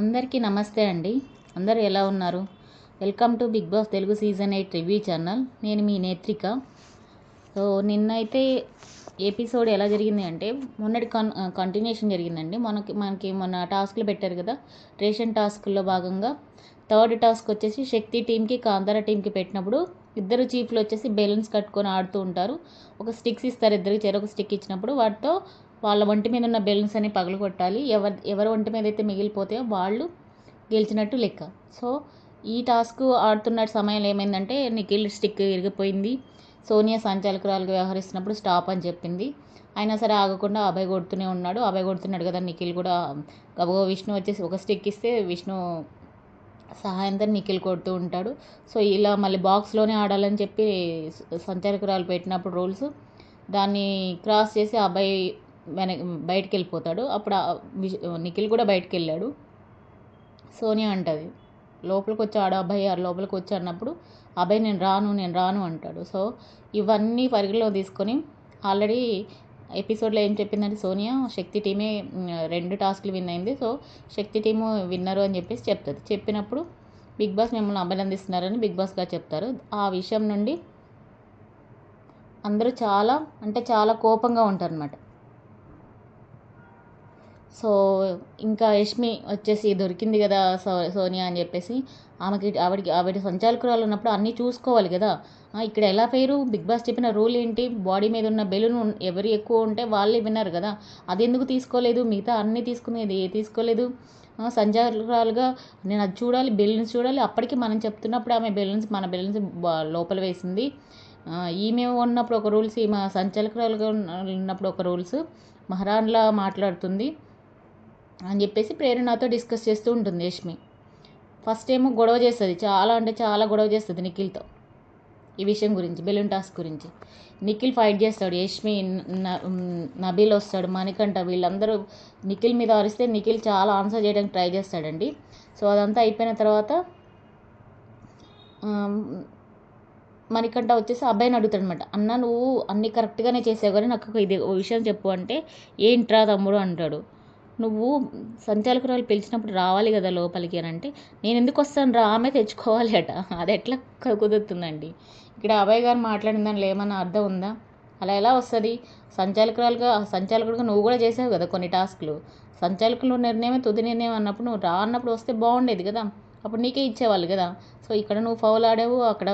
అందరికీ నమస్తే అండి. అందరూ ఎలా ఉన్నారు? Welcome to Bigg Boss Telugu season 8 review channel. నేను మీ నేత్రిక. సో నిన్నైతే ఎపిసోడ్ ఎలా జరిగింది అంటే మొన్నటి కంటిన్యూషన్ జరిగిందండి. మనకి మొన్న టాస్క్లు పెట్టారు కదా, రేషన్ టాస్క్లో భాగంగా థర్డ్ టాస్క్ వచ్చేసి శక్తి టీంకి కాంతార టీంకి పెట్టినప్పుడు ఇద్దరు చీఫ్లు వచ్చేసి బెలూన్స్ కట్టుకొని ఆడుతూ ఉంటారు. ఒక స్టిక్స్ ఇస్తారు, ఇద్దరికి చెరొక స్టిక్ ఇచ్చినప్పుడు వాటితో వాళ్ళ ఒంటి మీద ఉన్న బెలూన్స్ అని పగలగొట్టాలి. ఎవరి ఒంటి మీద అయితే మిగిలిపోతాయో వాళ్ళు గెలిచినట్టు లెక్క. సో ఈ టాస్క్ ఆడుతున్న సమయంలో ఏమైందంటే నిఖిల్ స్టిక్ ఇరిగిపోయింది. సోనియా సంచాలకురాలుగా వ్యవహరిస్తున్నప్పుడు స్టాప్ అని చెప్పింది. అయినా సరే ఆగకుండా అభయ్ కొడుతూనే ఉన్నాడు. అభయ్ కొడుతున్నాడు కదా, నిఖిల్ కూడా గబగబా విష్ణు వచ్చేసి ఒక స్టిక్ ఇస్తే విష్ణు సహాయంతో నిఖిల్ కొడుతూ ఉంటాడు. సో ఇలా మళ్ళీ బాక్స్లోనే ఆడాలని చెప్పి సంచాలకురాలు పెట్టినప్పుడు రూల్స్ దాన్ని క్రాస్ చేసి అభయ్ బయటికి వెళ్ళిపోతాడు. అప్పుడు నిఖిల్ కూడా బయటికి వెళ్ళాడు. సోనియా అంటది లోపలికి వచ్చి అభయ్ లోపలికి వచ్చి అన్నప్పుడు అభయ్ నేను రాను అంటాడు. సో ఇవన్నీ పరిగణలో తీసుకొని ఆల్రెడీ ఎపిసోడ్లో ఏం చెప్పిందంటే సోనియా శక్తి టీమే 2 టాస్క్లు విన్ అయింది. సో శక్తి టీము విన్నరు అని చెప్పేసి చెప్తుంది. చెప్పినప్పుడు బిగ్ బాస్ మిమ్మల్ని అభినందిస్తున్నారని బిగ్ బాస్ గారు చెప్తారు. ఆ విషయం నుండి అందరూ చాలా కోపంగా ఉంటారనమాట. సో ఇంకా యష్మి వచ్చేసి దొరికింది కదా సోనియా అని చెప్పేసి ఆవిడ సంచాలకురాలు ఉన్నప్పుడు అన్నీ చూసుకోవాలి కదా. ఇక్కడ ఎలా పేరు బిగ్ బాస్ చెప్పిన రూల్ ఏంటి, బాడీ మీద ఉన్న బెలూన్ ఎవరు ఎక్కువ ఉంటే వాళ్ళే విన్నారు కదా, అది ఎందుకు తీసుకోలేదు, మిగతా అన్నీ తీసుకునేది తీసుకోలేదు. సంచాలకురాలుగా నేను అది చూడాలి, బెలూన్స్ చూడాలి. అప్పటికి మనం చెప్తున్నప్పుడు ఆమె మన బెలూన్స్ లోపల వేసింది. ఈమె ఉన్నప్పుడు ఒక రూల్స్, ఈమె సంచాలకురాలుగా ఉన్నప్పుడు ఒక రూల్స్, మహారాణిలా మాట్లాడుతుంది అని చెప్పేసి ప్రేరణతో డిస్కస్ చేస్తూ ఉంటుంది యష్మి. ఫస్ట్ ఏమో గొడవ చేస్తుంది, చాలా గొడవ చేస్తుంది నిఖిల్తో ఈ విషయం గురించి, బెలూన్ టాస్క్ గురించి. నిఖిల్ ఫైట్ చేస్తాడు, యష్మి నబీల్ వస్తాడు, మణికంఠ వీళ్ళందరూ నిఖిల్ మీద అరిస్తే నిఖిల్ చాలా ఆన్సర్ చేయడానికి ట్రై చేస్తాడండి. సో అదంతా అయిపోయిన తర్వాత మణికంఠ వచ్చేసి అబ్బాయిని అడుగుతాడు అనమాట, అన్న నువ్వు అన్నీ కరెక్ట్గానే చేసావు కానీ నాకు ఇది విషయం చెప్పు అంటే, ఏంట్రా తమ్ముడు అంటాడు. నువ్వు సంచాలకురాలు పిలిచినప్పుడు రావాలి కదా లోపలికి అని అంటే, నేను ఎందుకు వస్తాను రా, ఆమె తెచ్చుకోవాలి అట. అది ఎట్లా కుదురుతుందండి? ఇక్కడ అభయ్ గారు మాట్లాడిన దానిలో ఏమన్నా అర్థం ఉందా? అలా ఎలా వస్తుంది? సంచాలకుడిగా నువ్వు కూడా చేసావు కదా కొన్ని టాస్క్లు. సంచాలకులు నిర్ణయమే తుది నిర్ణయం అన్నప్పుడు నువ్వు రా అన్నప్పుడు వస్తే బాగుండేది కదా, అప్పుడు నీకే ఇచ్చేవాళ్ళు కదా. సో ఇక్కడ నువ్వు ఫౌల్ ఆడావు, అక్కడ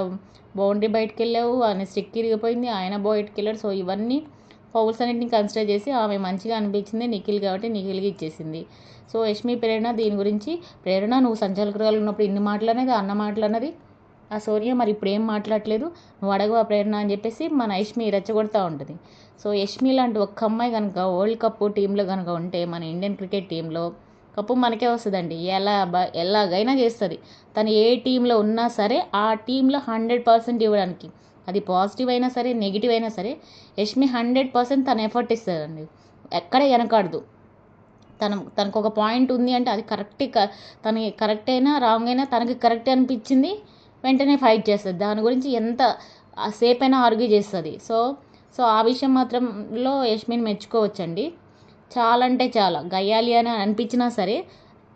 బౌండరీ బయటకు వెళ్ళావు, ఆయన స్టిక్ ఇరిగిపోయింది, ఆయన బయటకు వెళ్ళాడు. సో ఇవన్నీ ఫౌల్స్ అన్నింటిని కన్సిడర్ చేసి ఆమె మంచిగా అనిపించింది నిఖిల్ కాబట్టి నిఖిల్కి ఇచ్చేసింది. సో యష్మి ప్రేరణ దీని గురించి, ప్రేరణ నువ్వు సంచాలకురాలు ఉన్నప్పుడు ఇన్ని మాటలు అనేది అన్న మాటలు అన్నది ఆ సోనియా మరి ఇప్పుడు ఏం మాట్లాడలేదు, నువ్వు అడగవా ప్రేరణ అని చెప్పేసి మన యష్మి రెచ్చగొడతా ఉంటుంది. సో యష్మి లాంటి ఒక్క అమ్మాయి కనుక వరల్డ్ కప్ టీంలో కనుక ఉంటే మన ఇండియన్ క్రికెట్ టీంలో కప్పు మనకే వస్తుందండి. ఎలాగైనా చేస్తుంది. తను ఏ టీంలో ఉన్నా సరే ఆ టీంలో 100% ఇవ్వడానికి, అది పాజిటివ్ అయినా సరే నెగిటివ్ అయినా సరే యష్మి 100% తన ఎఫర్ట్ ఇస్తుందండి. ఎక్కడ వెనకాడదు. తనకు ఒక పాయింట్ ఉంది అంటే అది తనకి కరెక్ట్ అయినా రాంగ్ అయినా తనకి కరెక్ట్ అనిపించింది వెంటనే ఫైట్ చేస్తుంది. దాని గురించి ఎంత సేపు అయినా ఆర్గ్యూ చేస్తుంది. సో ఆ విషయం మాత్రంలో యష్మిని మెచ్చుకోవచ్చండి. చాలా గయ్యాలి అని అనిపించినా సరే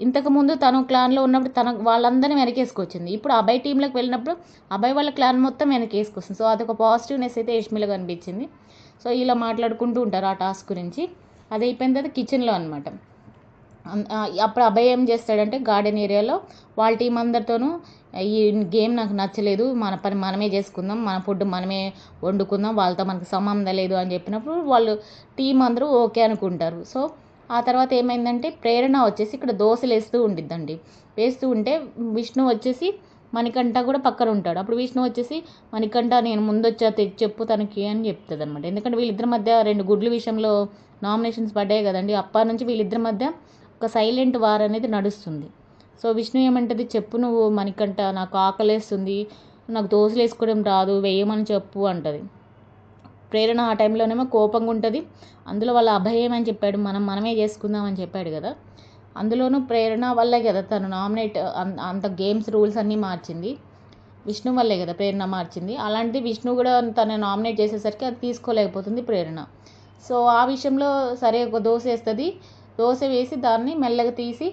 ఇంతకుముందు తను క్లాన్లో ఉన్నప్పుడు వాళ్ళందరినీ వెనకేసుకొచ్చింది. ఇప్పుడు అభయ్ టీంలోకి వెళ్ళినప్పుడు అభయ్ వాళ్ళ క్లాన్ మొత్తం వెనకేసుకొస్తుంది. సో అదొక పాజిటివ్నెస్ అయితే యష్మిలో కనిపించింది. సో ఇలా మాట్లాడుకుంటూ ఉంటారు ఆ టాస్క్ గురించి. అది అయిపోయిన తర్వాత కిచెన్లో అనమాట. అప్పుడు అభయ్ ఏం చేస్తాడంటే గార్డెన్ ఏరియాలో వాళ్ళ టీం అందరితోనూ ఈ గేమ్ నాకు నచ్చలేదు, మన పని మనమే చేసుకుందాం, మన ఫుడ్ మనమే వండుకుందాం, వాళ్ళతో మనకు సంబంధం లేదు అని చెప్పినప్పుడు వాళ్ళు టీం అందరూ ఓకే అనుకుంటారు. సో ఆ తర్వాత ఏమైందంటే ప్రేరణ వచ్చేసి ఇక్కడ దోశలు వేస్తూ ఉంటే విష్ణు వచ్చేసి మణికంఠ కూడా పక్కన ఉంటాడు. అప్పుడు విష్ణు వచ్చేసి మణికంఠ నేను ముందొచ్చా చెప్పు తనకి అని చెప్తుంది అనమాట. ఎందుకంటే వీళ్ళిద్దరి మధ్య 2 గుడ్ల విషయంలో నామినేషన్స్ పడ్డాయి కదండి. అప్పటి నుంచి వీళ్ళిద్దరి మధ్య ఒక సైలెంట్ వార్ అనేది నడుస్తుంది. సో విష్ణు ఏమంటుంది, చెప్పు నువ్వు మణికంఠ, నాకు ఆకలేస్తుంది, నాకు దోశలు వేసుకోవడం రాదు, వేయమని చెప్పు అంటది. ప్రేరణ ఆ టైంలోనేమో కోపంగా ఉంటుంది. అందులో వాళ్ళ అభయ్ ఏమని చెప్పాడు, మనమే చేసుకుందామని చెప్పాడు కదా. అందులోనూ ప్రేరణ వల్లే కదా తను నామినేట్ అంత గేమ్స్ రూల్స్ అన్నీ మార్చింది. విష్ణు వల్లే కదా ప్రేరణ మార్చింది. అలాంటిది విష్ణు కూడా తను నామినేట్ చేసేసరికి అది తీసుకోలేకపోతుంది ప్రేరణ. సో ఆ విషయంలో సరే ఒక దోశ వేస్తుంది. దోశ వేసి దాన్ని మెల్లగా తీసి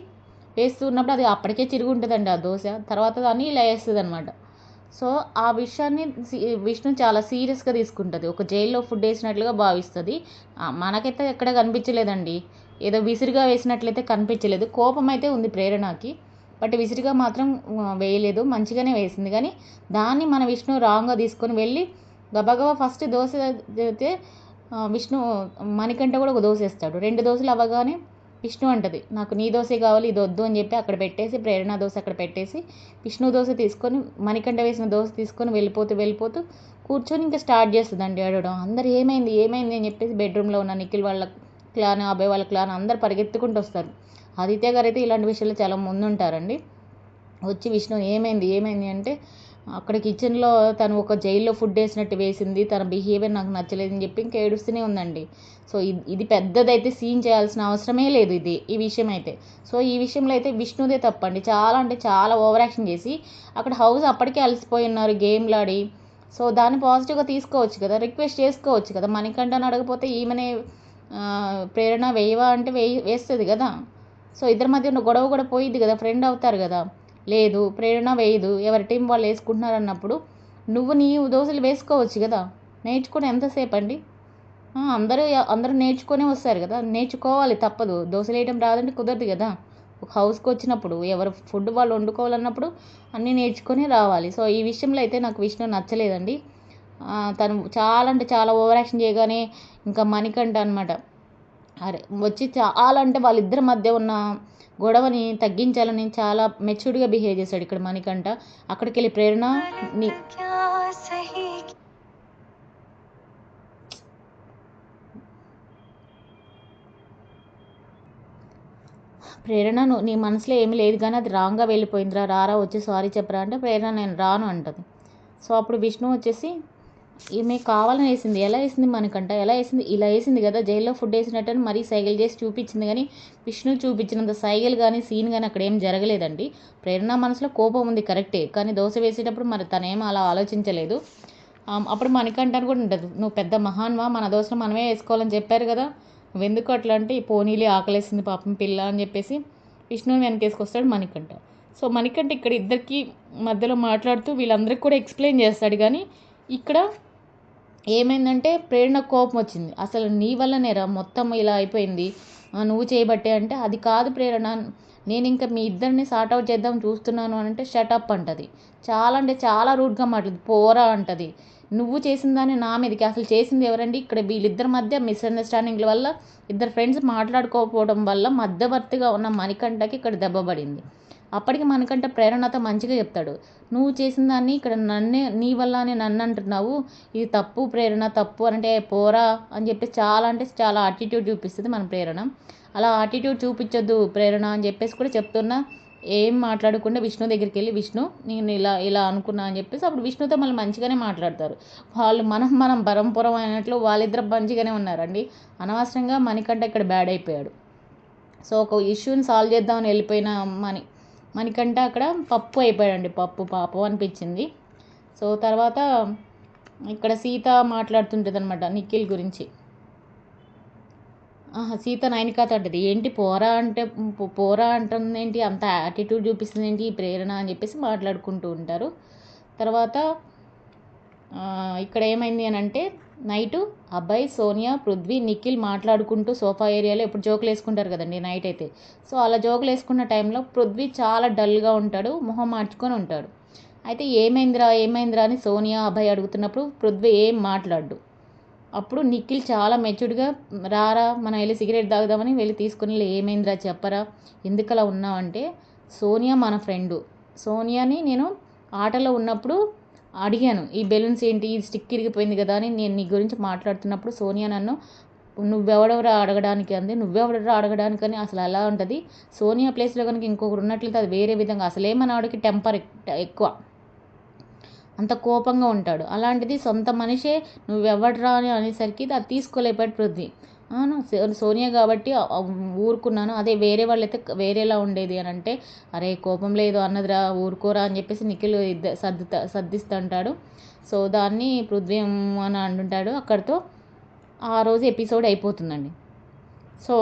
వేస్తూ ఉన్నప్పుడు అది అప్పటికే చిరిగి ఉంటుందండి ఆ దోశ. తర్వాత దాన్ని ఇలా వేస్తుందనమాట. సో, ఆ విషయాన్ని విష్ణు చాలా సీరియస్‌గా తీసుకుంటది. ఒక జైల్‌లో ఫుడ్ ఏసినట్లుగా భావిస్తది. మనకైతే ఎక్కడ కనిపించలేదండి. ఏదో విసురుగా వేసినట్లయితే కనిపించలేదు. కోపమైతే ఉంది ప్రేరణకి. బట్ విసురుగా మాత్రం వేయలేదు. మంచిగానే వేసింది. కానీ దాన్ని మన విష్ణు రాంగ్‌గా తీసుకొని వెళ్ళి గబగబా ఫస్ట్ దోస అయితే విష్ణు మణికంఠ కూడా ఒక దోస ఏస్తాడు. 2 దోసలు అవ్వగానే విష్ణు అంటది, నాకు నీ దోసే కావాలి ఇది వద్దు అని చెప్పి అక్కడ పెట్టేసి ప్రేరణ దోశ అక్కడ పెట్టేసి విష్ణు దోశ తీసుకొని మణికంఠ వేసిన దోశ తీసుకొని వెళ్ళిపోతూ కూర్చొని ఇంకా స్టార్ట్ చేస్తుందండి ఏడవడం. అందరు ఏమైంది ఏమైంది అని చెప్పేసి బెడ్రూమ్లో ఉన్న నిఖిల్ వాళ్ళ క్లాన్ అబ్బాయి వాళ్ళ క్లాన్ అందరు పరిగెత్తుకుంటూ వస్తారు. ఆదిత్య గారు అయితే ఇలాంటి విషయాల్లో చాలా ముందుంటారండి. వచ్చి విష్ణు ఏమైంది ఏమైంది అంటే అక్కడ కిచెన్లో తను ఒక జైల్లో ఫుడ్ వేసినట్టు వేసింది, తన బిహేవియర్ నాకు నచ్చలేదని చెప్పి ఇంకా ఏడుస్తూనే ఉందండి. సో ఇది పెద్దదైతే సీన్ చేయాల్సిన అవసరమే లేదు ఈ విషయం అయితే. సో ఈ విషయంలో అయితే విష్ణుదే తప్పండి. చాలా అంటే చాలా ఓవర్ యాక్షన్ చేసి అక్కడ హౌస్ అప్పటికే అలసిపోయి ఉన్నారు గేమ్లాడి. సో దాన్ని పాజిటివ్గా తీసుకోవచ్చు కదా, రిక్వెస్ట్ చేసుకోవచ్చు కదా. మణికంఠని అడగపోతే ఈమెనే ప్రేరణ వేయవా అంటే వేస్తుంది కదా. సో ఇద్దరి మధ్య ఉన్న గొడవ కూడా పోయిద్ది కదా, ఫ్రెండ్ అవుతారు కదా. లేదు ప్రేరణ వేయదు, ఎవరి టీం వాళ్ళు వేసుకుంటున్నారు అన్నప్పుడు నువ్వు నీ దోశలు వేసుకోవచ్చు కదా. నేర్చుకుని ఎంతసేపు అండి. అందరూ నేర్చుకొని వస్తారు కదా, నేర్చుకోవాలి తప్పదు. దోశలు వేయడం రాదంటే కుదరదు కదా. ఒక హౌస్కి వచ్చినప్పుడు ఎవరు ఫుడ్ వాళ్ళు వండుకోవాలన్నప్పుడు అన్నీ నేర్చుకొని రావాలి. సో ఈ విషయంలో అయితే నాకు విష్ణు నచ్చలేదండి. తను చాలా అంటే చాలా ఓవర్ యాక్షన్ చేయగానే ఇంకా మణికంఠ అనమాట అరే వచ్చి చాలా అంటే వాళ్ళిద్దరి మధ్య ఉన్న గొడవని తగ్గించాలని చాలా మెచ్యూర్డ్గా బిహేవ్ చేశాడు ఇక్కడ మణికంఠ. అక్కడికి వెళ్ళి ప్రేరణ నీ ప్రేరణ నీ మనసులో ఏమీ లేదు కానీ అది రాంగ్గా వెళ్ళిపోయిందిరా, రారా వచ్చి సారీ చెప్పరా అంటే ప్రేరణ నేను రాను అంటది. సో అప్పుడు విష్ణు వచ్చేసి ఈమె కావాలని వేసింది, ఎలా వేసింది మనకంట, ఎలా వేసింది ఇలా వేసింది కదా జైల్లో ఫుడ్ వేసినట్టని మరీ సైగలు చేసి చూపించింది. కానీ విష్ణు చూపించినంత సైగలు కానీ సీన్ కానీ అక్కడ ఏం జరగలేదండి. ప్రేరణ మనసులో కోపం ఉంది కరెక్టే, కానీ దోశ వేసేటప్పుడు మరి తనేం అలా ఆలోచించలేదు. అప్పుడు మణికంఠని కూడా ఉండదు, నువ్వు పెద్ద మహాన్వా, మన దోశలు మనమే వేసుకోవాలని చెప్పారు కదా, నువ్వెందుకు అట్లా అంటే ఈ పోనీలే ఆకలేసింది పాపం పిల్ల అని చెప్పేసి విష్ణుని వెనకేసుకొస్తాడు మణికంఠ. సో మణికంఠ ఇక్కడ ఇద్దరికి మధ్యలో మాట్లాడుతూ వీళ్ళందరికీ కూడా ఎక్స్ప్లెయిన్ చేస్తాడు. కానీ ఇక్కడ ఏమైందంటే ప్రేరణ కోపం వచ్చింది, అసలు నీ వల్లనేరా మొత్తం ఇలా అయిపోయింది, నువ్వు చేయబట్టే అంటే అది కాదు ప్రేరణ, నేను ఇంకా మీ ఇద్దరిని సార్ట్ అవుట్ చేద్దాం చూస్తున్నాను అని అంటే షటప్ అంటది. చాలా అంటే చాలా రూడ్గా మాట్లాడుతుంది, పోరా అంటది. నువ్వు చేసిన దాన్ని నా మీదకి, అసలు చేసింది ఎవరండి ఇక్కడ వీళ్ళిద్దరి మధ్య మిస్అండర్స్టాండింగ్ల వల్ల ఇద్దరు ఫ్రెండ్స్ మాట్లాడుకోకపోవడం వల్ల మధ్యవర్తిగా ఉన్న మణికంఠకి ఇక్కడ దెబ్బ పడింది. అప్పటికి మనకంటే ప్రేరణతో మంచిగా చెప్తాడు, నువ్వు చేసిన దాన్ని ఇక్కడ నీ వల్ల అని నన్ను అంటున్నావు, ఇది తప్పు ప్రేరణ తప్పు అంటే పోరా అని చెప్పి చాలా అంటే చాలా యాటిట్యూడ్ చూపిస్తుంది మన ప్రేరణ. అలా యాటిట్యూడ్ చూపించొద్దు ప్రేరణ అని చెప్పేసి కూడా చెప్తున్నా ఏం మాట్లాడకుండా విష్ణు దగ్గరికి వెళ్ళి విష్ణు నేను ఇలా ఇలా అనుకున్నా అని చెప్పేసి అప్పుడు విష్ణుతో మళ్ళీ మంచిగానే మాట్లాడతారు. వాళ్ళు మనం పరంపురం అయినట్లు వాళ్ళిద్దరు మంచిగానే ఉన్నారండి. అనవసరంగా మణికంఠ ఇక్కడ బ్యాడ్ అయిపోయాడు. సో ఒక ఇష్యూని సాల్వ్ చేద్దామని వెళ్ళిపోయిన మనకంటే అక్కడ పప్పు అయిపోయాడండి, పప్పు పాపం అనిపించింది. సో తర్వాత ఇక్కడ సీత మాట్లాడుతుంటుంది అనమాట నిఖిల్ గురించి. సీత నైనికాతో అంటది, ఏంటి పోరా అంటుంది ఏంటి, అంత యాటిట్యూడ్ చూపిస్తుంది ఏంటి ఈ ప్రేరణ అని చెప్పేసి మాట్లాడుకుంటూ ఉంటారు. తర్వాత ఇక్కడ ఏమైంది అని అంటే నైటు అబ్బాయి సోనియా పృథ్వీ నిఖిల్ మాట్లాడుకుంటూ సోఫా ఏరియాలో ఎప్పుడు జోకులు వేసుకుంటారు కదండి నైట్ అయితే. సో అలా జోకులు వేసుకున్న టైంలో పృథ్వీ చాలా డల్గా ఉంటాడు, మొహం మార్చుకొని ఉంటాడు. అయితే ఏమైందిరా అని సోనియా అబ్బాయి అడుగుతున్నప్పుడు పృథ్వీ ఏం మాట్లాడు. అప్పుడు నిఖిల్ చాలా మెచ్యూర్డ్గా రారా మనం వెళ్ళి సిగరెట్ తాగుదామని వెళ్ళి తీసుకుని ఏమైందిరా చెప్పరా, ఎందుకలా ఉన్నావంటే సోనియా మన ఫ్రెండు, సోనియాని నేను ఆటలో ఉన్నప్పుడు అడిగాను ఈ బెలూన్స్ ఏంటి ఈ స్టిక్ ఇరిగిపోయింది కదా అని నేను నీ గురించి మాట్లాడుతున్నప్పుడు సోనియా నన్ను నువ్వెవడెవరా అడగడానికి అంది, నువ్వెవడెవరా అడగడానికి అని అసలు ఎలా ఉంటుంది. సోనియా ప్లేస్లో కనుక ఇంకొకరు ఉన్నట్లయితే అది వేరే విధంగా, అసలే మన ఆవిడకి టెంపర్ ఎక్కువ, అంత కోపంగా ఉంటాడు. అలాంటిది సొంత మనిషే నువ్వెవడరా అని అనేసరికి అది తీసుకోలేపాడు పృథ్వీ. సోనియా కాబట్టి ఊరుకున్నాను, అదే వేరే వాళ్ళైతే వేరేలా ఉండేది అని అంటే అరే కోపం లేదు అన్నదిరా ఊరుకోరా అని చెప్పేసి నిఖిల్ సర్దిస్తుంటాడు. సో దాన్ని పృథ్వీ అని అంటుంటాడు. అక్కడితో ఆ రోజు ఎపిసోడ్ అయిపోతుందండి. సో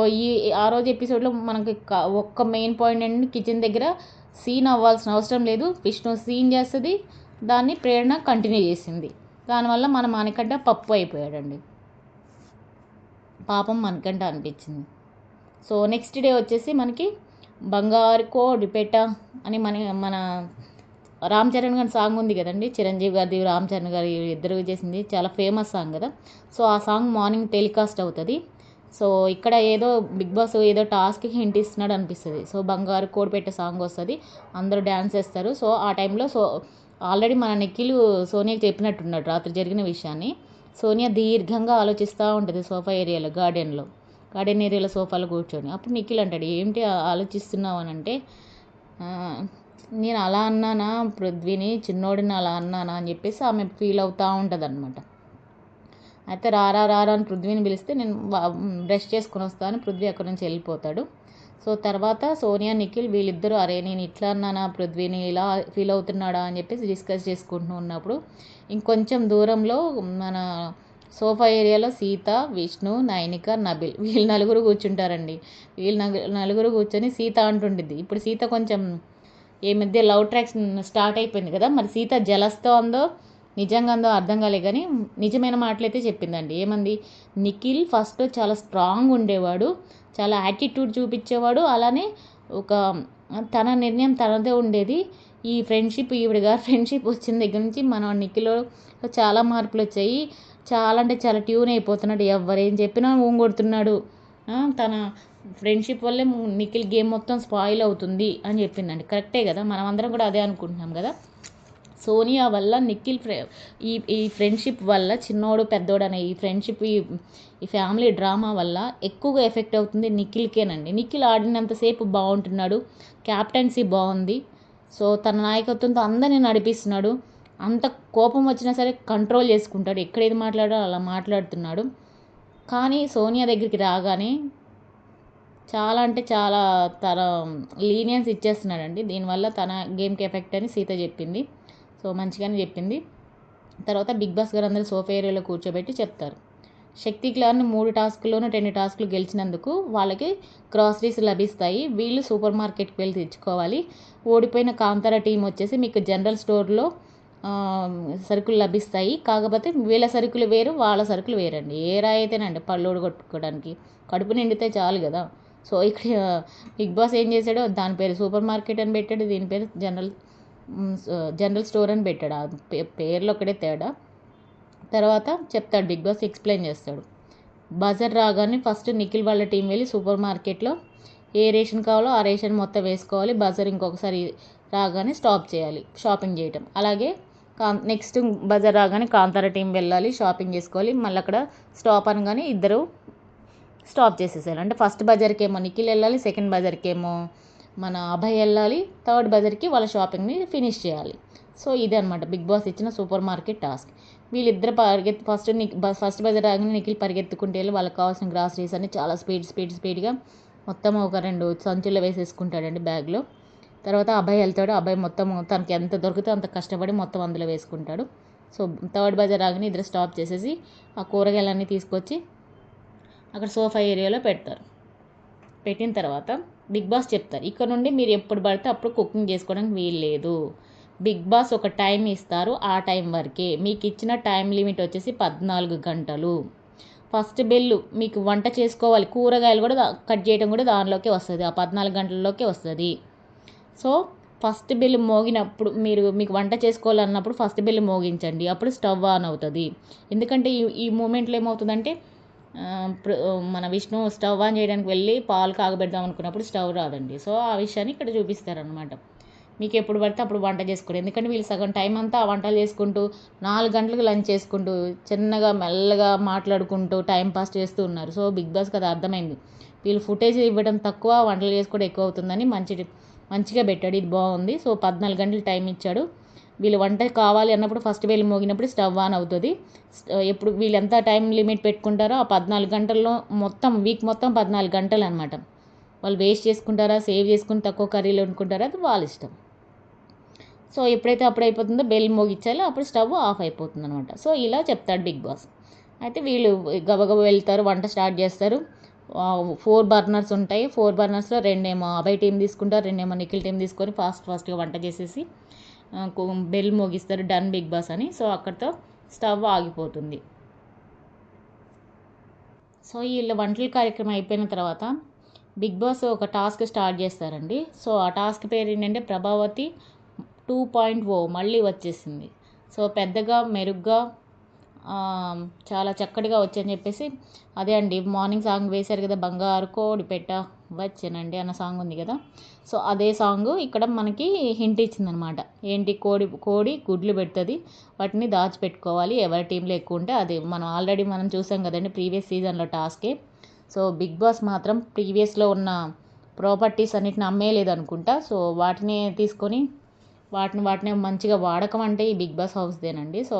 ఆ రోజు ఎపిసోడ్లో మనకి ఒక్క మెయిన్ పాయింట్ ఏంటంటే కిచెన్ దగ్గర సీన్ అవ్వాల్సిన అవసరం లేదు, విష్ణు సీన్ చేస్తుంది, దాన్ని ప్రేరణ కంటిన్యూ చేసింది. దానివల్ల మన మణికంఠ పప్పు అయిపోయాడండి. పాపం మణికంఠ అనిపించింది. సో నెక్స్ట్ డే వచ్చేసి మనకి బంగారు కోడిపేట అని మన రామ్ చరణ్ గారి సాంగ్ ఉంది కదండి, చిరంజీవి గారిది రామ్ చరణ్ గారి ఇద్దరు చేసింది, చాలా ఫేమస్ సాంగ్ కదా. సో ఆ సాంగ్ మార్నింగ్ టెలికాస్ట్ అవుతుంది. సో ఇక్కడ ఏదో బిగ్ బాస్ ఏదో టాస్క్కి హింట్ ఇస్తున్నాడు అనిపిస్తుంది. సో బంగారు కోడిపేట సాంగ్ వస్తుంది, అందరూ డ్యాన్స్ చేస్తారు. సో ఆ టైంలో ఆల్రెడీ మన నిఖిల్ సోనియాకి చెప్పినట్టున్నాడు రాత్రి జరిగిన విషయాన్ని. సోనియా దీర్ఘంగా ఆలోచిస్తూ ఉంటుంది సోఫా ఏరియాలో, గార్డెన్ ఏరియాలో సోఫాలో కూర్చొని. అప్పుడు నిఖిల్ అంటాడు, ఏంటి ఆలోచిస్తున్నావు అని అంటే, నేను అలా అన్నానా పృథ్వీని, చిన్నోడిని అలా అన్నానా అని చెప్పేసి ఆమె ఫీల్ అవుతూ ఉంటుంది అనమాట. అయితే రారా అని పృథ్వీని పిలిస్తే నేను బ్రష్ చేసుకుని వస్తాను, పృథ్వీ అక్కడి నుంచి వెళ్ళిపోతాడు. సో తర్వాత సోనియా నిఖిల్ వీళ్ళిద్దరూ అరే నేను ఇట్లా అన్నానా పృథ్వీని, ఇలా ఫీల్ అవుతున్నాడా అని చెప్పేసి డిస్కస్ చేసుకుంటూ ఉన్నప్పుడు ఇంకొంచెం దూరంలో మన సోఫా ఏరియాలో సీత, విష్ణు, నైనిక, నబిల్ వీళ్ళు నలుగురు కూర్చుంటారండి. వీళ్ళు నలుగురు కూర్చొని సీత అంటుండిద్ది. ఇప్పుడు సీత కొంచెం ఈ మధ్య లవ్ ట్రాక్స్ స్టార్ట్ అయిపోయింది కదా, మరి సీత జలస్తో ఉందో నిజంగా ఉందో అర్థం కాలే, కానీ నిజమైన మాటలైతే చెప్పిందండి. ఏమంది, నిఖిల్ ఫస్ట్ చాలా స్ట్రాంగ్ ఉండేవాడు, చాలా యాటిట్యూడ్ చూపించేవాడు, అలానే ఒక తన నిర్ణయం తనదే ఉండేది. ఈ ఫ్రెండ్షిప్ ఈవిడ గారు ఫ్రెండ్షిప్ వచ్చిన దగ్గర నుంచి మన నిఖిల్లో చాలా మార్పులు వచ్చాయి, చాలా అంటే చాలా ట్యూన్ అయిపోతున్నాడు, ఎవరేం చెప్పినా ఊంగొడుతున్నాడు, తన ఫ్రెండ్షిప్ వల్లే నిఖిల్ గేమ్ మొత్తం స్పాయిల్ అవుతుంది అని చెప్పిందండి. కరెక్టే కదా, మనం అందరం కూడా అదే అనుకుంటున్నాం కదా. సోనియా వల్ల నిఖిల్ ఈ ఫ్రెండ్షిప్ వల్ల చిన్నోడు పెద్దోడు అనే ఈ ఫ్రెండ్షిప్ ఈ ఫ్యామిలీ డ్రామా వల్ల ఎక్కువగా ఎఫెక్ట్ అవుతుంది నిఖిల్కేనండి. నిఖిల్ ఆడినంతసేపు బాగుంటున్నాడు, క్యాప్టెన్సీ బాగుంది, సో తన నాయకత్వంతో అందరినీ నడిపిస్తున్నాడు, అంత కోపం వచ్చినా సరే కంట్రోల్ చేసుకుంటాడు, ఎక్కడేది మాట్లాడాలో అలా మాట్లాడుతున్నాడు. కానీ సోనియా దగ్గరికి రాగానే చాలా అంటే చాలా తన లీనియన్స్ ఇచ్చేస్తున్నాడండి. దీనివల్ల తన గేమ్కి ఎఫెక్ట్ అని సీత చెప్పింది. సో మంచిగానే చెప్పింది. తర్వాత బిగ్ బాస్ గారు అందరూ సోఫా ఏరియాలో కూర్చోబెట్టి చెప్తారు, శక్తి క్లాన్ని 3 టాస్కుల్లోనూ 2 టాస్కులు గెలిచినందుకు వాళ్ళకి గ్రాసరీస్ లభిస్తాయి, వీళ్ళు సూపర్ మార్కెట్కి వెళ్ళి తెచ్చుకోవాలి. ఓడిపోయిన కాంతార టీం వచ్చేసి మీకు జనరల్ స్టోర్లో సరుకులు లభిస్తాయి, కాకపోతే వీళ్ళ సరుకులు వేరు వాళ్ళ సరుకులు వేరండి. ఏ రాయితేనండి పళ్ళోడు కొట్టుకోవడానికి, కడుపు నిండితే చాలు కదా. సో ఇక్కడ బిగ్ బాస్ ఏం చేశాడో దాని పేరు సూపర్ మార్కెట్ అని పెట్టాడు, దీని పేరు జనరల్ స్టోర్ అని పెట్టాడు. ఆ పేర్లో ఒకటే తేడా. తర్వాత చెప్తాడు బిగ్ బాస్, ఎక్స్ప్లెయిన్ చేస్తాడు. బజర్ రాగానే ఫస్ట్ నిఖిల్ వాళ్ళ టీం వెళ్ళి సూపర్ మార్కెట్లో ఏ రేషన్ కావాలో ఆ రేషన్ మొత్తం వేసుకోవాలి, బజర్ ఇంకొకసారి రాగానే స్టాప్ చేయాలి షాపింగ్ చేయటం. అలాగే నెక్స్ట్ బజర్ రాగానే కాంతార టీం వెళ్ళాలి, షాపింగ్ చేసుకోవాలి, మళ్ళీ అక్కడ స్టాప్ అనగానే ఇద్దరు స్టాప్ చేసేసారు. అంటే ఫస్ట్ బజర్కి ఏమో నిఖిల్ వెళ్ళాలి, సెకండ్ బజర్కి ఏమో మన అభయ్ వెళ్ళాలి, థర్డ్ బజర్కి వాళ్ళ షాపింగ్ని ఫినిష్ చేయాలి. సో ఇదే అనమాట బిగ్ బాస్ ఇచ్చిన సూపర్ మార్కెట్ టాస్క్. వీళ్ళిద్దరు ఫస్ట్ బజర్ రాగానే నిఖిల్ పరిగెత్తుకుంటే వెళ్ళి వాళ్ళకి కావాల్సిన గ్రాసరీస్ అన్ని చాలా స్పీడ్గా మొత్తం ఒక 2 సంచుల్లో వేసేసుకుంటాడండి బ్యాగ్లో. తర్వాత అభయ్ వెళ్తాడు, అభయ్ మొత్తం తనకి ఎంత దొరికితే అంత కష్టపడి మొత్తం అందులో వేసుకుంటాడు. సో థర్డ్ బజర్ రాగానే ఇద్దరు స్టాప్ చేసేసి ఆ కూరగాయలన్నీ తీసుకొచ్చి అక్కడ సోఫా ఏరియాలో పెడతారు. పెట్టిన తర్వాత బిగ్ బాస్ చెప్తారు, ఇక్కడ నుండి మీరు ఎప్పుడు పడితే అప్పుడు కుకింగ్ చేసుకోవడానికి వీలు లేదు, బిగ్ బాస్ ఒక టైం ఇస్తారు, ఆ టైం వరకే, మీకు ఇచ్చిన టైం లిమిట్ వచ్చేసి 14 గంటలు. ఫస్ట్ బెల్ మీకు వంట చేసుకోవాలి, కూరగాయలు కూడా కట్ చేయడం కూడా దానిలోకే వస్తుంది, ఆ 14 గంటల్లోకే వస్తుంది. సో ఫస్ట్ బెల్ మోగినప్పుడు మీకు వంట చేసుకోవాలన్నప్పుడు ఫస్ట్ బెల్ మోగించండి, అప్పుడు స్టవ్ ఆన్ అవుతుంది. ఎందుకంటే ఈ మూమెంట్లో ఏమవుతుందంటే మన విష్ణు స్టవ్ ఆన్ చేయడానికి వెళ్ళి పాలు కాగబెడదాం అనుకున్నప్పుడు స్టవ్ రాదండి. సో ఆ విషయాన్ని ఇక్కడ చూపిస్తారనమాట. మీకు ఎప్పుడు పడితే అప్పుడు వంట చేసుకోండి, ఎందుకంటే వీళ్ళు సగం టైం అంతా ఆ వంటలు చేసుకుంటూ 4 గంటలకు లంచ్ చేసుకుంటూ చిన్నగా మెల్లగా మాట్లాడుకుంటూ టైం పాస్ చేస్తూ ఉన్నారు. సో బిగ్ బాస్కి అది అర్థమైంది, వీళ్ళు ఫుటేజ్ ఇవ్వడం తక్కువ, వంటలు చేసుకోవడం ఎక్కువ అవుతుందని మంచిగా పెట్టాడు. ఇది బాగుంది. సో 14 గంటలు టైం ఇచ్చాడు. వీళ్ళు వంట కావాలి అన్నప్పుడు ఫస్ట్ బెల్ మోగినప్పుడు స్టవ్ ఆన్ అవుతుంది. ఎప్పుడు వీళ్ళు ఎంత టైం లిమిట్ పెట్టుకుంటారో ఆ 14 గంటల్లో మొత్తం వీక్ మొత్తం 14 గంటలు అనమాట. వాళ్ళు వేస్ట్ చేసుకుంటారా, సేవ్ చేసుకుని తక్కువ కర్రీలు వండుకుంటారా, అది వాళ్ళ ఇష్టం. సో ఎప్పుడైతే అప్పుడు అయిపోతుందో బెల్ మోగించాలో అప్పుడు స్టవ్ ఆఫ్ అయిపోతుంది అనమాట. సో ఇలా చెప్తాడు బిగ్ బాస్. అయితే వీళ్ళు గబగబా వెళ్తారు, వంట స్టార్ట్ చేస్తారు. 4 బర్నర్స్ ఉంటాయి. 4 బర్నర్స్లో 2 ఏమో అభయ్ టీం తీసుకుంటారు, 2 ఏమో నిఖిల్ టీం తీసుకొని ఫాస్ట్గా వంట చేసేసి బెల్ మోగిస్తారు డన్ బిగ్ బాస్ అని. సో అక్కడితో స్టవ్ ఆగిపోతుంది. సో వీళ్ళ వంటల కార్యక్రమం అయిపోయిన తర్వాత బిగ్ బాస్ ఒక టాస్క్ స్టార్ట్ చేస్తారండి. సో ఆ టాస్క్ పేరు ఏంటంటే ప్రభావతి 2.0 మళ్ళీ వచ్చేసింది. సో పెద్దగా మెరుగ్గా చాలా చక్కటిగా వచ్చని చెప్పేసి అదే అండి మార్నింగ్ సాంగ్ వేశారు కదా, బంగారు కోడి పెట్ట వచ్చానండి అన్న సాంగ్ ఉంది కదా. సో అదే సాంగ్ ఇక్కడ మనకి హింట్ ఇచ్చిందనమాట. ఏంటి, కోడి గుడ్లు పెడుతుంది, వాటిని దాచిపెట్టుకోవాలి, ఎవరి టీంలో ఎక్కువ ఉంటే అది. మనం ఆల్రెడీ చూసాం కదండి ప్రీవియస్ సీజన్లో టాస్కే. సో బిగ్ బాస్ మాత్రం ప్రీవియస్లో ఉన్న ప్రాపర్టీస్ అన్నిటిని అమ్మేయలేదు అనుకుంటా. సో వాటిని తీసుకొని వాటిని మంచిగా వాడకం అంటే ఈ బిగ్ బాస్ హౌస్దేనండి. సో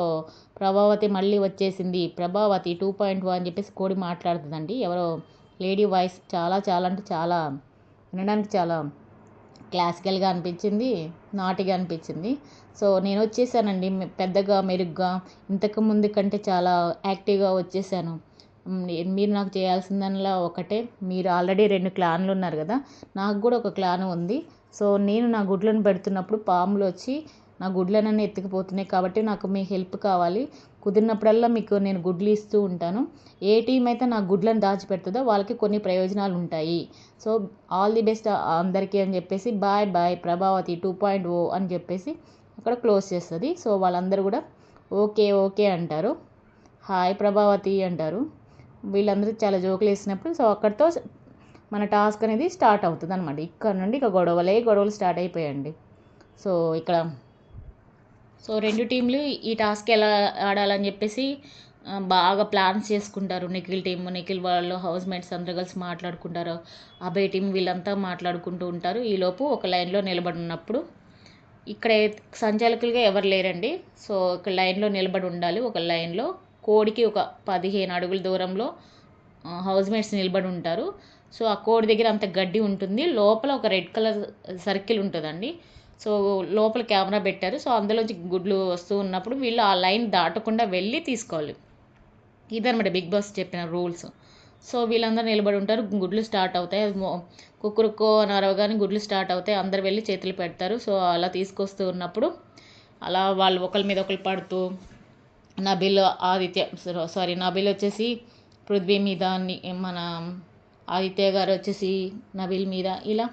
ప్రభావతి మళ్ళీ వచ్చేసింది, ప్రభావతి 2.0 అని చెప్పేసి కోడి మాట్లాడుతుందండి. ఎవరో లేడీ వాయిస్ చాలా చాలా అంటే చాలా వినడానికి చాలా క్లాసికల్గా అనిపించింది, నాటిగా అనిపించింది. సో నేను వచ్చేసానండి పెద్దగా మెరుగ్గా, ఇంతకు ముందు కంటే చాలా యాక్టివ్గా వచ్చేసాను. మీరు నాకు చేయాల్సిందనలా ఒకటే, మీరు ఆల్రెడీ 2 క్లాన్లు ఉన్నారు కదా, నాకు కూడా ఒక క్లాన్ ఉంది. సో నేను నా గుడ్లను పెడుతున్నప్పుడు పాములు వచ్చి నా గుడ్లనన్నీ ఎత్తుకుపోతున్నాయి, కాబట్టి నాకు మీ హెల్ప్ కావాలి. కుదిరినప్పుడల్లా మీకు నేను గుడ్లు ఇస్తూ ఉంటాను. ఏ టీం అయితే నా గుడ్లను దాచిపెడుతుందో వాళ్ళకి కొన్ని ప్రయోజనాలు ఉంటాయి. సో ఆల్ ది బెస్ట్ అందరికీ అని చెప్పేసి బాయ్ బాయ్ ప్రభావతి 2.0 అని చెప్పేసి అక్కడ క్లోజ్ చేస్తుంది. సో వాళ్ళందరూ కూడా ఓకే ఓకే అంటారు, హాయ్ ప్రభావతి అంటారు. వీళ్ళందరూ చాలా జోకులు వేసినప్పుడు సో అక్కడితో మన టాస్క్ అనేది స్టార్ట్ అవుతుంది అనమాట. ఇక్కడ నుండి ఇక గొడవలు స్టార్ట్ అయిపోయాయండి. సో ఇక్కడ 2 టీంలు ఈ టాస్క్ ఎలా ఆడాలని చెప్పేసి బాగా ప్లాన్స్ చేసుకుంటారు. నిఖిల్ వాళ్ళు హౌస్ మేట్స్ అందరూ కలిసి మాట్లాడుకుంటారు. అభయ్ టీం వీళ్ళంతా మాట్లాడుకుంటూ ఉంటారు. ఈలోపు ఒక లైన్లో నిలబడి ఉన్నప్పుడు ఇక్కడ సంచాలకులుగా ఎవరు లేరండి. సో ఒక లైన్లో నిలబడి ఉండాలి. ఒక లైన్లో కోడికి ఒక 15 అడుగుల దూరంలో హౌస్ మేట్స్ నిలబడి ఉంటారు. సో ఆ కోడి దగ్గర అంత గడ్డి ఉంటుంది, లోపల ఒక రెడ్ కలర్ సర్కిల్ ఉంటుందండి. సో లోపల కెమెరా పెట్టారు. సో అందులోంచి గుడ్లు వస్తూ ఉన్నప్పుడు వీళ్ళు ఆ లైన్ దాటకుండా వెళ్ళి తీసుకోవాలి. ఇదనమాట బిగ్ బాస్ చెప్పిన రూల్స్. సో వీళ్ళందరూ నిలబడి ఉంటారు, గుడ్లు స్టార్ట్ అవుతాయి. అది కుక్కురుక్కో అని అరవగానే గుడ్లు స్టార్ట్ అవుతాయి, అందరు వెళ్ళి చేతులు పెడతారు. సో అలా తీసుకొస్తూ ఉన్నప్పుడు అలా వాళ్ళు ఒకరి మీద ఒకరు పడుతూ నబిల్ వచ్చేసి పృథ్వీ మీద, మన ఆదిత్య గారు వచ్చేసి నబిల్ మీద, ఇలా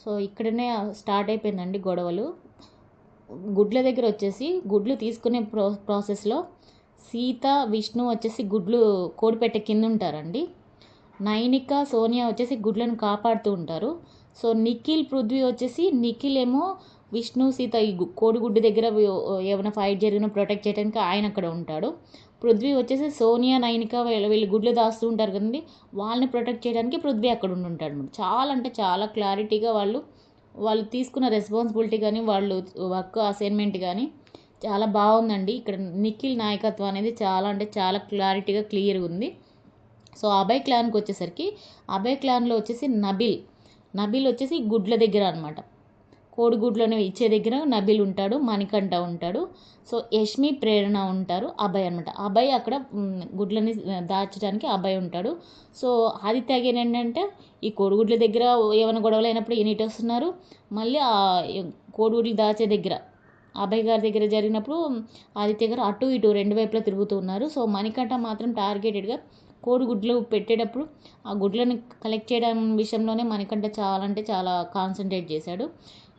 సో ఇక్కడనే స్టార్ట్ అయిపోయిందండి గొడవలు. గుడ్ల దగ్గర వచ్చేసి గుడ్లు తీసుకునే ప్రాసెస్లో సీత విష్ణు వచ్చేసి గుడ్లు కోడిపెట్టే కింద ఉంటారండి. నైనిక సోనియా వచ్చేసి గుడ్లను కాపాడుతూ ఉంటారు. సో పృథ్వీ వచ్చేసి నిఖిల్ ఏమో విష్ణు సీత ఈ కోడిగుడ్డు దగ్గర ఏమైనా ఫైట్ జరిగినా ప్రొటెక్ట్ చేయడానికి ఆయన అక్కడ ఉంటాడు. పృథ్వీ వచ్చేసి సోనియా నైనిక వీళ్ళు గుడ్లు దాస్తూ ఉంటారు కదండి, వాళ్ళని ప్రొటెక్ట్ చేయడానికి పృథ్వీ అక్కడ ఉంటాడు. చాలా అంటే చాలా క్లారిటీగా వాళ్ళు తీసుకున్న రెస్పాన్సిబిలిటీ కానీ వాళ్ళు వర్క్ అసైన్మెంట్ కానీ చాలా బాగుందండి. ఇక్కడ నిఖిల్ నాయకత్వం అనేది చాలా అంటే చాలా క్లారిటీగా క్లియర్గా ఉంది. సో అభయ్ క్లాన్కి వచ్చేసరికి అభయ్ క్లాన్లో వచ్చేసి నబిల్ వచ్చేసి గుడ్ల దగ్గర అనమాట, కోడిగుడ్లను ఇచ్చే దగ్గర నబిల్ ఉంటాడు, మణికంఠ ఉంటాడు. సో యష్మి ప్రేరణ ఉంటారు, అభయ్ అనమాట. అభయ్ అక్కడ గుడ్లని దాచడానికి అభయ్ ఉంటాడు. సో ఆదిత్య ఏంటంటే ఈ కోడిగుడ్ల దగ్గర ఏమైనా గొడవలు అయినప్పుడు ఈయన వస్తున్నారు, మళ్ళీ ఆ కోడిగుడ్లు దాచే దగ్గర అభయ్ గారి దగ్గర జరిగినప్పుడు ఆదిత్య గారు అటు ఇటు 2 వైపులా తిరుగుతూ ఉన్నారు. సో మణికంఠ మాత్రం టార్గెటెడ్గా కోడిగుడ్లు పెట్టేటప్పుడు ఆ గుడ్లను కలెక్ట్ చేయడం విషయంలోనే మణికంఠ చాలా అంటే చాలా కాన్సన్ట్రేట్ చేశాడు.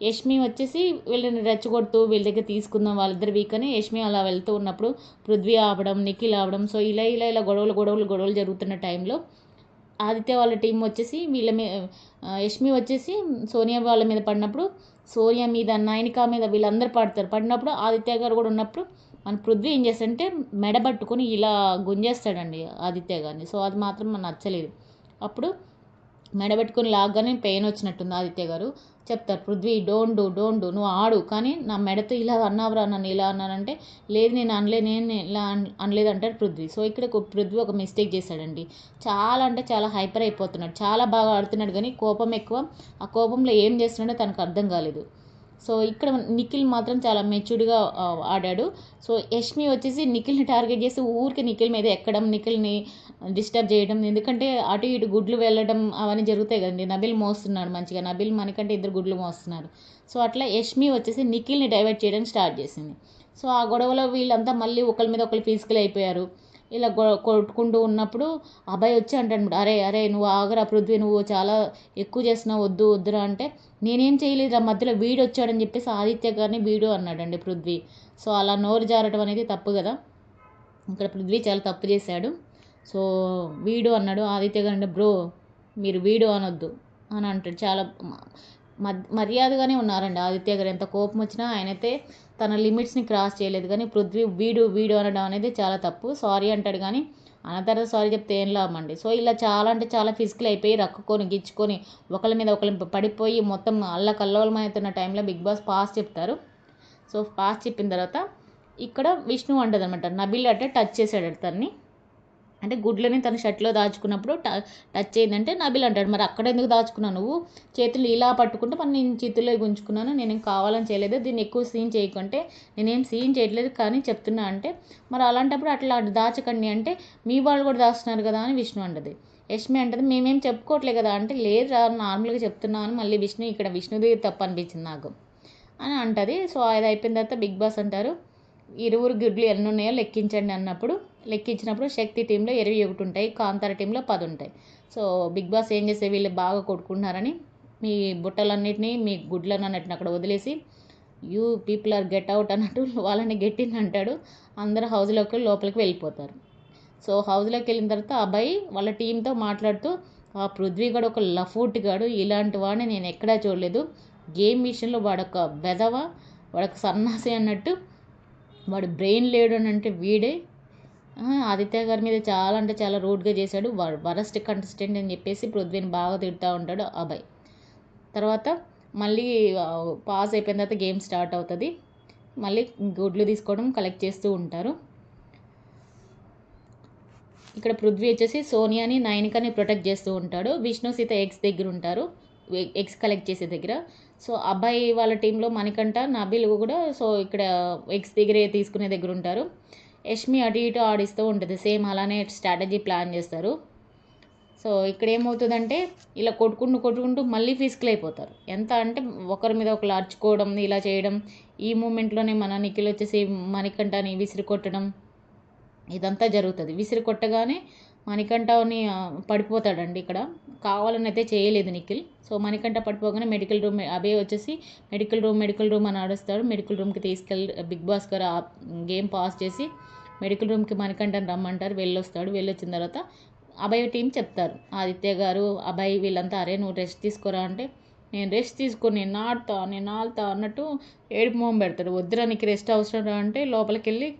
యష్మి వచ్చేసి వీళ్ళని రెచ్చగొడుతూ వీళ్ళ దగ్గర తీసుకుందాం వాళ్ళిద్దరు వీక్ అని యష్మి అలా వెళ్తూ ఉన్నప్పుడు పృథ్వీ ఆపడం, నిఖిల్ ఆపడం. సో ఇలా గొడవలు జరుగుతున్న టైంలో ఆదిత్య వాళ్ళ టీం వచ్చేసి వీళ్ళ మీద, యష్మి వచ్చేసి సోనియా వాళ్ళ మీద పడినప్పుడు సోనియా మీద, నైనిక మీద వీళ్ళందరూ పడినప్పుడు ఆదిత్య గారు కూడా ఉన్నప్పుడు మన పృథ్వీ ఏం చేస్తాడంటే మెడబట్టుకొని ఇలా గుంజేస్తాడండి ఆదిత్య గారిని. సో అది మాత్రం మనకు నచ్చలేదు. అప్పుడు మెడబెట్టుకొని లాగ్గానే పెయిన్ వచ్చినట్టుంది ఆదిత్య గారు చెప్తారు, పృథ్వీ డోంట్ డూ నువ్వు ఆడు, కానీ నా మెడతో ఇలా అన్నావురా, నన్ను ఇలా అన్నానంటే లేదు నేను ఇలా అనలేదు అంటాడు పృథ్వీ. సో ఇక్కడ పృథ్వీ ఒక మిస్టేక్ చేశాడండి, చాలా అంటే చాలా హైపర్ అయిపోతున్నాడు, చాలా బాగా ఆడుతున్నాడు కానీ కోపం ఎక్కువ. ఆ కోపంలో ఏం చేస్తున్నాడో తనకు అర్థం కాలేదు. సో ఇక్కడ నిఖిల్ మాత్రం చాలా మెచ్యూర్డ్గా ఆడాడు. సో యష్మి వచ్చేసి నిఖిల్ని టార్గెట్ చేసి ఊరికి నిఖిల్ మీద ఎక్కడం, నిఖిల్ని డిస్టర్బ్ చేయడం. ఎందుకంటే అటు ఇటు గుడ్లు వెళ్ళడం అవన్నీ జరుగుతాయి కదండి. నబిల్ మోస్తున్నాడు మంచిగా, నబిల్ మనకంటే ఇద్దరు గుడ్లు మోస్తున్నారు. సో అట్లా యష్మి వచ్చేసి నిఖిల్ని డైవర్ట్ చేయడానికి స్టార్ట్ చేసింది. సో ఆ గొడవలో వీళ్ళంతా మళ్ళీ ఒకరి మీద ఒకరు ఫిజికల్ అయిపోయారు. ఇలా కొట్టుకుంటూ ఉన్నప్పుడు అభయ్ వచ్చి అంటాడు, అరే అరే నువ్వు ఆగరా పృథ్వీ, నువ్వు చాలా ఎక్కువ చేస్తున్నావు, వద్దు వద్దురా అంటే, నేనేం చేయలేదురా మధ్యలో వీడు వచ్చాడని చెప్పేసి ఆదిత్య గారిని వీడు అన్నాడండి పృథ్వీ. సో అలా నోరు జారటం అనేది తప్పు కదా, ఇక్కడ పృథ్వీ చాలా తప్పు చేశాడు. సో వీడు అన్నాడు. ఆదిత్య గారు అంటే, బ్రో మీరు వీడు అనొద్దు అని అంటాడు. చాలా మర్యాదగానే ఉన్నారండి ఆదిత్య గారు. ఎంత కోపం వచ్చినా ఆయనైతే తన లిమిట్స్ని క్రాస్ చేయలేదు. కానీ పృథ్వీ వీడు వీడు అనడం అనేది చాలా తప్పు. సారీ అంటాడు కానీ అన్న తర్వాత సారీ చెప్తే ఏం లాభమండి. సో ఇలా చాలా అంటే చాలా ఫిజికల్ అయిపోయి రక్కుకొని గిచ్చుకొని ఒకరి మీద ఒకరి పడిపోయి మొత్తం అల్లకల్లోలమవుతున్న టైంలో బిగ్ బాస్ పాస్ చెప్తారు. సో పాస్ చెప్పిన తర్వాత ఇక్కడ విష్ణు అంటది అనమాట, నబిల్ అంటే టచ్ చేశాడు తన్ని, అంటే గుడ్లని తన షర్ట్లో దాచుకున్నప్పుడు టచ్ అయిందంటే నబిల్ అంటాడు, మరి అక్కడ ఎందుకు దాచుకున్నావు నువ్వు, చేతులు ఇలా పట్టుకుంటే మరి నేను చేతుల్లో ఉంచుకున్నాను, నేనేం కావాలని చేయలేదు, దీన్ని ఎక్కువ సీన్ చేయకుంటే నేనేం సీన్ చేయట్లేదు కానీ చెప్తున్నా అంటే, మరి అలాంటప్పుడు అట్లా దాచకండి అంటే మీ వాళ్ళు కూడా దాస్తున్నారు కదా అని విష్ణు అంటది. యష్మి అంటది, మేమేం చెప్పుకోవట్లే కదా అంటే, లేదు నార్మల్గా చెప్తున్నా అని మళ్ళీ విష్ణు, ఇక్కడ విష్ణుది తప్పు అనిపించింది నాకు అని అంటది. సో అది అయిపోయిన తర్వాత బిగ్ బాస్ అంటారు, ఇరువురు గుడ్లు ఎన్ని ఉన్నాయో లెక్కించండి అన్నప్పుడు, లెక్కించినప్పుడు శక్తి టీంలో 21 ఉంటాయి, కాంతార టీంలో 10 ఉంటాయి. సో బిగ్ బాస్ ఏం చేస్తే వీళ్ళు బాగా కొట్టుకుంటున్నారని మీ బుట్టలన్నిటినీ మీ గుడ్లను అన్నిటిని అక్కడ వదిలేసి you people are get out అన్నట్టు వాళ్ళని గెట్టింది అంటాడు. అందరూ హౌస్లోకి లోపలికి వెళ్ళిపోతారు. సో హౌస్లోకి వెళ్ళిన తర్వాత అబ్బాయి వాళ్ళ టీంతో మాట్లాడుతూ, ఆ పృథ్వీ గడు ఒక లఫూట్ గాడు, ఇలాంటి వాడిని నేను ఎక్కడా చూడలేదు, గేమ్ విషయంలో వాడొక బెదవ, వాడొక సన్నాసి అన్నట్టు, వాడు బ్రెయిన్ లేడు అని అంటే వీడే. ఆదిత్య గారి మీద చాలా అంటే చాలా రూడ్గా చేశాడు, వరస్ట్ కంటెస్టెంట్ అని చెప్పేసి పృథ్వీని బాగా తిడుతూ ఉంటాడు అభయ్. తర్వాత మళ్ళీ పాస్ అయిపోయిన తర్వాత గేమ్ స్టార్ట్ అవుతుంది. మళ్ళీ గుడ్లు తీసుకోవడం కలెక్ట్ చేస్తూ ఉంటారు. ఇక్కడ పృథ్వీ వచ్చేసి సోనియాని నయనికని ప్రొటెక్ట్ చేస్తూ ఉంటాడు. విష్ణు సీత ఎగ్స్ దగ్గర ఉంటారు, ఎగ్స్ కలెక్ట్ చేసే దగ్గర. సో అబ్బాయి వాళ్ళ టీంలో మణికంఠ నబిల్ కూడా సో ఇక్కడ ఎగ్స్ దగ్గరే తీసుకునే దగ్గర ఉంటారు. యష్మి అటు ఇటు ఆడిస్తూ ఉంటుంది, సేమ్ అలానే స్ట్రాటజీ ప్లాన్ చేస్తారు. సో ఇక్కడ ఏమవుతుందంటే ఇలా కొట్టుకుంటూ మళ్ళీ ఫిజికల్ అయిపోతారు. ఎంత అంటే ఒకరి మీద ఒకరు అరుచుకోవడం ఇలా చేయడం. ఈ మూమెంట్లోనే మన నిఖిల్ వచ్చేసి మణికంఠని విసిరి కొట్టడం ఇదంతా జరుగుతుంది. విసిరి కొట్టగానే మణికంఠని పడిపోతాడండి. ఇక్కడ కావాలని అయితే చేయలేదు నిఖిల్. సో మణికంఠ పడిపోగానే మెడికల్ రూమ్ అభయ్ వచ్చేసి మెడికల్ రూమ్ అని ఆడుస్తాడు. మెడికల్ రూమ్కి తీసుకెళ్ళి బిగ్ బాస్ గారు గేమ్ పాస్ చేసి మెడికల్ రూమ్కి మణికంఠని రమ్మంటారు. వెళ్ళొస్తాడు. వెళ్ళొచ్చిన తర్వాత అభయ్ టీం చెప్తారు, ఆదిత్య గారు అభయ్ వీళ్ళంతా, అరే నువ్వు రెస్ట్ తీసుకోరా అంటే, నేను రెస్ట్ తీసుకొని నేను ఆడుతా అన్నట్టు ఏడుపు మొహం పెడతాడు. వద్దురా నీకు రెస్ట్ అవసరం రా అంటే లోపలికి వెళ్ళి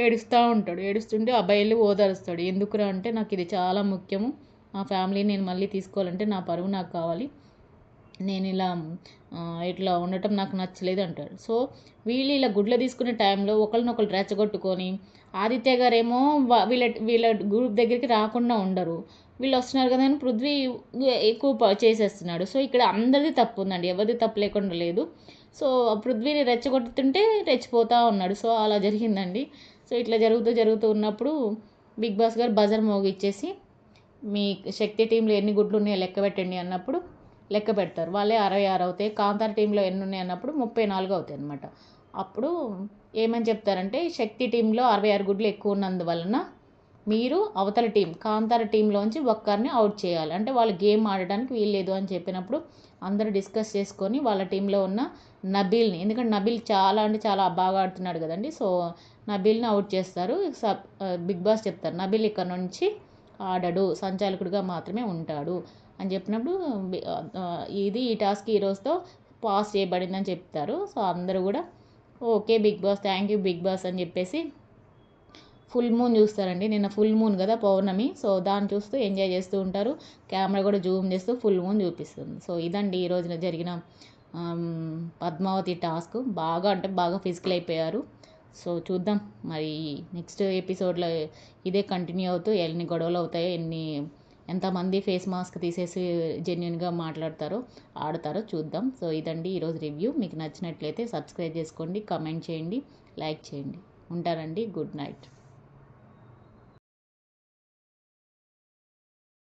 ఏడుస్తూ ఉంటాడు. ఏడుస్తుంటే అబ్బాయి వెళ్ళి ఓదారుస్తాడు. ఎందుకురా అంటే, నాకు ఇది చాలా ముఖ్యము, మా ఫ్యామిలీని నేను మళ్ళీ తీసుకోవాలంటే నా పరువు నాకు కావాలి, నేను ఇట్లా ఉండటం నాకు నచ్చలేదు అంటాడు. సో వీళ్ళు ఇలా గుడ్లు తీసుకునే టైంలో ఒకరినొకరు రెచ్చగొట్టుకొని, ఆదిత్య గారేమో వీళ్ళ గ్రూప్ దగ్గరికి రాకుండా ఉండరు, వీళ్ళు వస్తున్నారు కదా అని పృథ్వీ ఎక్కువ చేసేస్తున్నాడు. సో ఇక్కడ అందరిది తప్పు ఉందండి, ఎవరిది తప్పు లేకుండా లేదు. సో పృథ్వీని రెచ్చగొట్టుతుంటే రెచ్చిపోతూ ఉన్నాడు. సో అలా జరిగిందండి. సో ఇట్లా జరుగుతూ ఉన్నప్పుడు బిగ్ బాస్ గారు బజర్ మోగిచ్చేసి మీ శక్తి టీంలో ఎన్ని గుడ్లు ఉన్నాయో లెక్క పెట్టండి అన్నప్పుడు లెక్క పెడతారు. వాళ్ళే 66 అవుతాయి. కాంతార టీంలో ఎన్ని ఉన్నాయి అన్నప్పుడు 34 అవుతాయి అనమాట. అప్పుడు ఏమని చెప్తారంటే, శక్తి టీంలో 66 గుడ్లు ఎక్కువ ఉన్నందువలన మీరు అవతల టీం కాంతార టీంలోంచి ఒక్కరిని అవుట్ చేయాలి, అంటే వాళ్ళు గేమ్ ఆడడానికి వీల్లేదు అని చెప్పినప్పుడు అందరూ డిస్కస్ చేసుకొని వాళ్ళ టీంలో ఉన్న నబీల్ని, ఎందుకంటే నబీల్ చాలా అంటే చాలా బాగా ఆడుతున్నాడు కదండి, సో నబీల్ని అవుట్ చేస్తారు. బిగ్ బాస్ చెప్తారు, నబీల్ ఇక్కడ నుంచి ఆడడు, సంచాలకుడిగా మాత్రమే ఉంటాడు అని చెప్పినప్పుడు ఈ టాస్క్ ఈ రోజుతో పాస్ చేయబడిందని చెప్తారు. సో అందరూ కూడా okay Bigg Boss, thank you Bigg Boss అని చెప్పేసి ఫుల్ మూన్ చూస్తారండి. నిన్న ఫుల్ మూన్ కదా, పౌర్ణమి, సో దాన్ని చూస్తూ ఎంజాయ్ చేస్తూ ఉంటారు. కెమెరా కూడా జూమ్ చేస్తూ ఫుల్ మూన్ చూపిస్తుంది. సో ఇదండి ఈ రోజున జరిగిన పద్మావతి టాస్క్. బాగా అంటే బాగా ఫిజికల్ అయిపోయారు. సో చూద్దాం మరి నెక్స్ట్ ఎపిసోడ్లో ఇదే కంటిన్యూ అవుతూ ఎన్ని గొడవలు అవుతాయో, ఎన్ని ఎంతమంది ఫేస్ మాస్క్ తీసేసి జెన్యున్గా మాట్లాడతారో ఆడతారో చూద్దాం. సో ఇదండి ఈరోజు రివ్యూ. మీకు నచ్చినట్లయితే సబ్స్క్రైబ్ చేసుకోండి, కమెంట్ చేయండి, లైక్ చేయండి. ఉంటానండి. Good night.